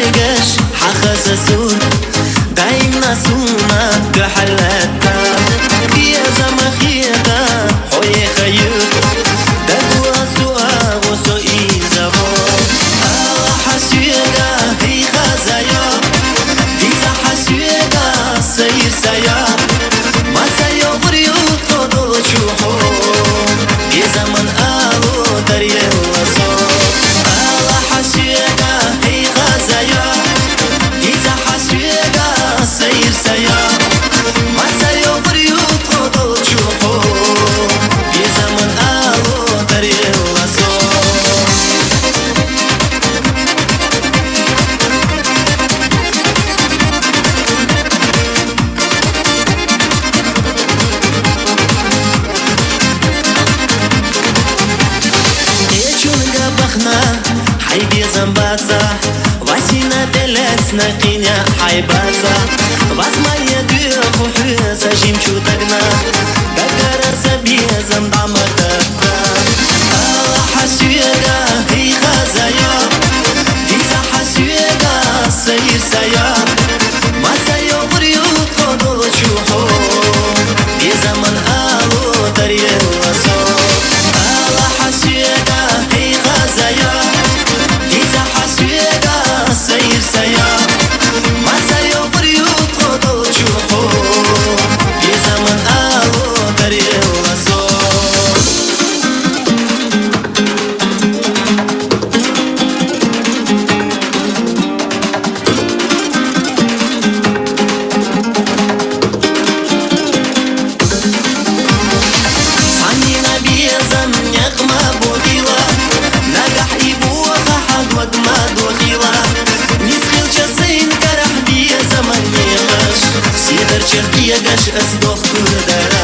حسيقش حخس سود دايم ناسونا كحلتا يا زمخيتا خوي خيوت دبوا سوا وسو إيزابو الله حسيقا هي خزايا ديزا حسيقا سير سيا ما سيغريو تودو شوحو يا زمن آلو دريه وصو الله حسيقا هي خزايا ديزا حسيقا سير سيا ما سيغريو تودو شوحو يا زمن آلو دريه وصو حيدي زنباسا واسينا دلسنا قينيا حيباسا باسما يدير خوحيسا جيمشو تقنا دقارا سبيا زندعما تبقى الله حسيقا هي خزايا ديزا حسيقا سير سيا ما سيغريو تخدو تشوحو دي زمن آلو دريه وصو الله حسيقا هي خزايا ديزا حسيقا سير سيا ما سيغريو تخدو تشوحو دي زمن آلو دريه وصو عنينا بيزم نغمة بوغيلة نجح إبوها حد ودماد وخيلة نسخل جسين كرح بيزم النيغش سيدر شرقية قش أصدخ كل دارا